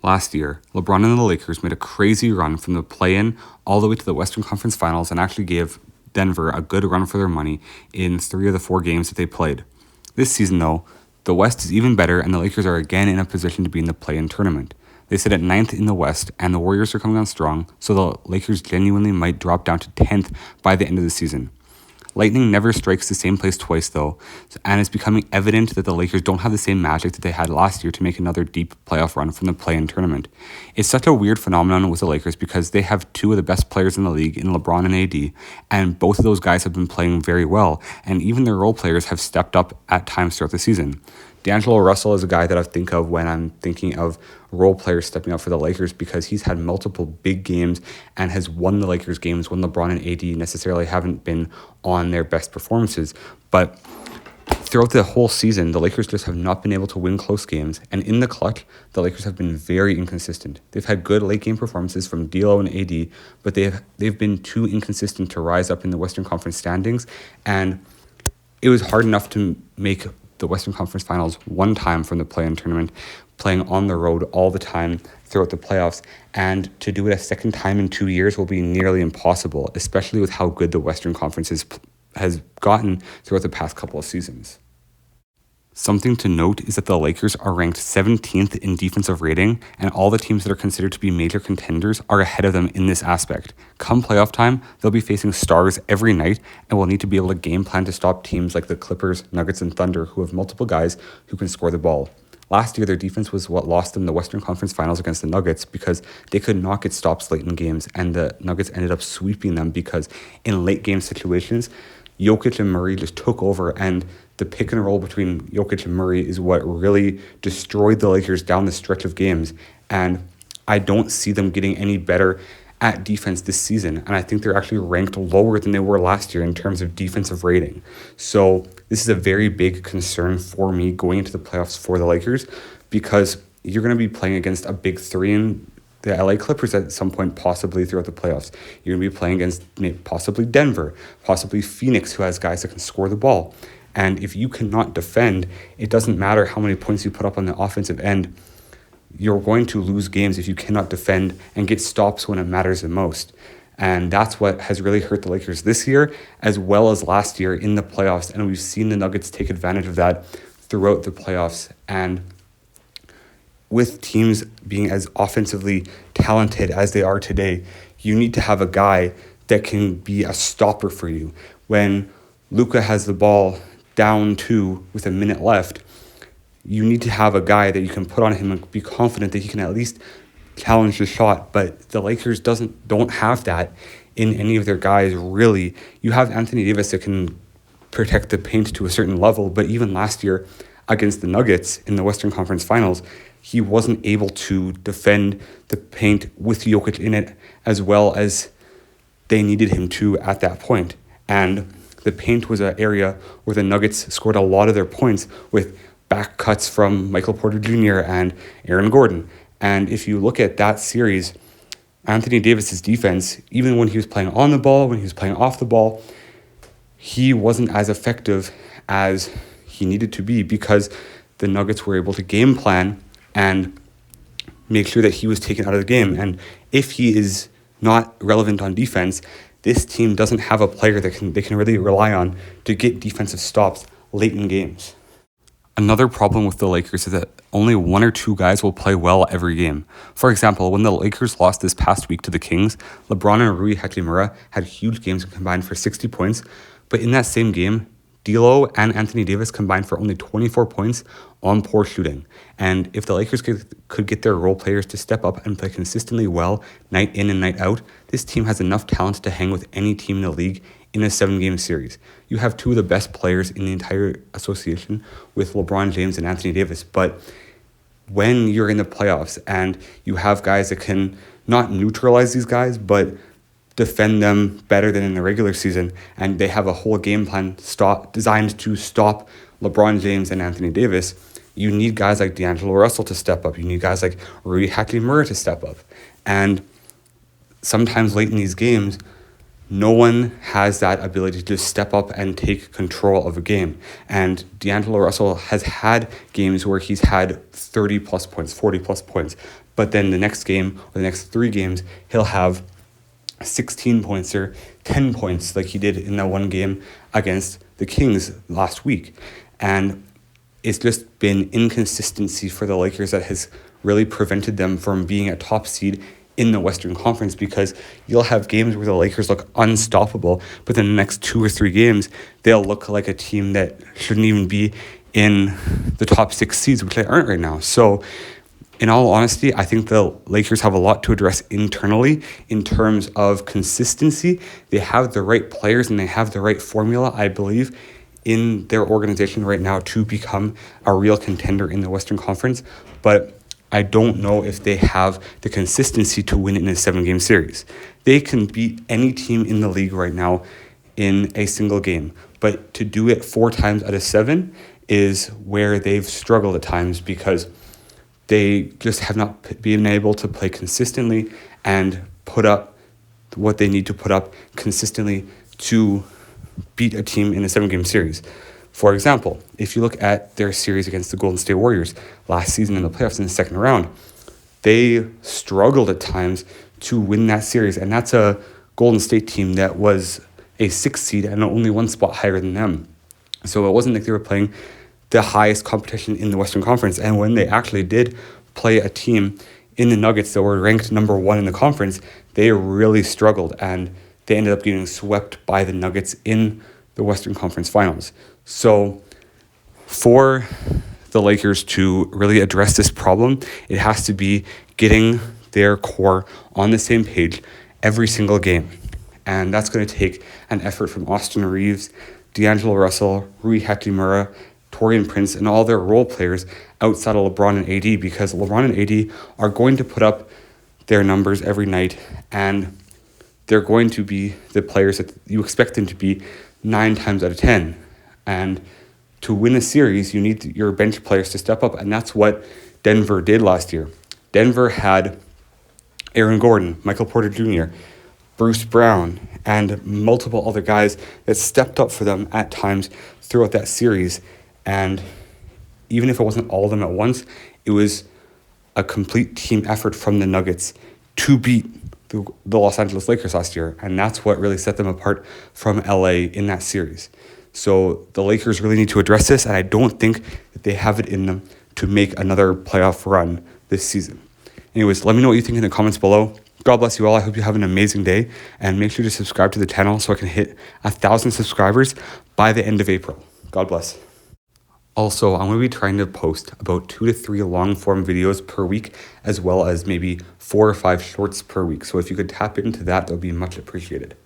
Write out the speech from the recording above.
Last year, LeBron and the Lakers made a crazy run from the play-in all the way to the Western Conference Finals and actually gave Denver a good run for their money in 3 of the 4 games that they played. This season, though, the West is even better and the Lakers are again in a position to be in the play-in tournament. They sit at 9th in the West and the Warriors are coming on strong, so the Lakers genuinely might drop down to 10th by the end of the season. Lightning never strikes the same place twice, though, and it's becoming evident that the Lakers don't have the same magic that they had last year to make another deep playoff run from the play-in tournament. It's such a weird phenomenon with the Lakers because they have 2 of the best players in the league in LeBron and AD, and both of those guys have been playing very well, and even their role players have stepped up at times throughout the season. D'Angelo Russell is a guy that I think of when I'm thinking of role players stepping up for the Lakers because he's had multiple big games and has won the Lakers games when LeBron and AD necessarily haven't been on their best performances. But throughout the whole season, the Lakers just have not been able to win close games. And in the clutch, the Lakers have been very inconsistent. They've had good late game performances from D'Lo and AD, but they've been too inconsistent to rise up in the Western Conference standings. And it was hard enough to make the Western Conference Finals one time from the play-in tournament, playing on the road all the time throughout the playoffs, and to do it a second time in 2 years will be nearly impossible, especially with how good the Western Conference has gotten throughout the past couple of seasons. Something to note is that the Lakers are ranked 17th in defensive rating, and all the teams that are considered to be major contenders are ahead of them in this aspect. Come playoff time, they'll be facing stars every night and will need to be able to game plan to stop teams like the Clippers, Nuggets, and Thunder who have multiple guys who can score the ball. Last year, their defense was what lost them the Western Conference Finals against the Nuggets because they could not get stops late in games, and the Nuggets ended up sweeping them because in late game situations, Jokic and Murray just took over, and the pick and roll between Jokic and Murray is what really destroyed the Lakers down the stretch of games. And I don't see them getting any better at defense this season. And I think they're actually ranked lower than they were last year in terms of defensive rating. So this is a very big concern for me going into the playoffs for the Lakers because you're going to be playing against a big 3 in the LA Clippers at some point, possibly throughout the playoffs. You're going to be playing against possibly Denver, possibly Phoenix, who has guys that can score the ball. And if you cannot defend, it doesn't matter how many points you put up on the offensive end. You're going to lose games if you cannot defend and get stops when it matters the most. And that's what has really hurt the Lakers this year, as well as last year in the playoffs. And we've seen the Nuggets take advantage of that throughout the playoffs. And with teams being as offensively talented as they are today, you need to have a guy that can be a stopper for you. When Luka has the ball down 2 with a minute left, you need to have a guy that you can put on him and be confident that he can at least challenge the shot. But the Lakers don't have that in any of their guys, really. You have Anthony Davis that can protect the paint to a certain level, but even last year against the Nuggets in the Western Conference Finals, he wasn't able to defend the paint with Jokic in it as well as they needed him to at that point. And the paint was an area where the Nuggets scored a lot of their points with back cuts from Michael Porter Jr. and Aaron Gordon. And if you look at that series, Anthony Davis's defense, even when he was playing on the ball, when he was playing off the ball, he wasn't as effective as he needed to be because the Nuggets were able to game plan and make sure that he was taken out of the game. And if he is not relevant on defense, this team doesn't have a player that they can really rely on to get defensive stops late in games. Another problem with the Lakers is that only 1 or 2 guys will play well every game. For example, when the Lakers lost this past week to the Kings, LeBron and Rui Hachimura had huge games and combined for 60 points, but in that same game, D'Lo and Anthony Davis combined for only 24 points on poor shooting. And if the Lakers could get their role players to step up and play consistently well night in and night out, this team has enough talent to hang with any team in the league in a 7-game series. You have 2 of the best players in the entire association with LeBron James and Anthony Davis. But when you're in the playoffs and you have guys that can not neutralize these guys, but defend them better than in the regular season, and they have a whole game plan designed to stop LeBron James and Anthony Davis, you need guys like D'Angelo Russell to step up. You need guys like Rui Hachimura to step up. And sometimes late in these games, no one has that ability to step up and take control of a game. And D'Angelo Russell has had games where he's had 30 plus points, 40 plus points. But then the next game or the next 3 games, he'll have 16 points or 10 points like he did in that one game against the Kings last week. And it's just been inconsistency for the Lakers that has really prevented them from being a top seed in the Western Conference, because you'll have games where the Lakers look unstoppable, but then the next 2 or 3 games, they'll look like a team that shouldn't even be in the top 6 seeds, which they aren't right now. So in all honesty, I think the Lakers have a lot to address internally in terms of consistency. They have the right players and they have the right formula, I believe, in their organization right now to become a real contender in the Western Conference. But I don't know if they have the consistency to win in a 7-game series. They can beat any team in the league right now in a single game, but to do it 4 times out of 7 is where they've struggled at times, because they just have not been able to play consistently and put up what they need to put up consistently to beat a team in a 7-game series. For example, if you look at their series against the Golden State Warriors last season in the playoffs in the second round, they struggled at times to win that series. And that's a Golden State team that was a 6th seed and only 1 spot higher than them. So it wasn't like they were playing the highest competition in the Western Conference. And when they actually did play a team in the Nuggets that were ranked number 1 in the conference, they really struggled. And they ended up getting swept by the Nuggets in the Western Conference Finals. So for the Lakers to really address this problem, it has to be getting their core on the same page every single game. And that's going to take an effort from Austin Reeves, D'Angelo Russell, Rui Hachimura, Taurean Prince, and all their role players outside of LeBron and AD, because LeBron and AD are going to put up their numbers every night, and they're going to be the players that you expect them to be 9 times out of 10. And to win a series, you need your bench players to step up, and that's what Denver did last year. Denver had Aaron Gordon, Michael Porter Jr., Bruce Brown, and multiple other guys that stepped up for them at times throughout that series. And even if it wasn't all of them at once, it was a complete team effort from the Nuggets to beat the Los Angeles Lakers last year. And that's what really set them apart from LA in that series. So the Lakers really need to address this, and I don't think that they have it in them to make another playoff run this season. Anyways, let me know what you think in the comments below. God bless you all. I hope you have an amazing day, and make sure to subscribe to the channel so I can hit 1,000 subscribers by the end of April. God bless. Also, I'm going to be trying to post about 2 to 3 long-form videos per week, as well as maybe 4 or 5 shorts per week. So if you could tap into that, that would be much appreciated.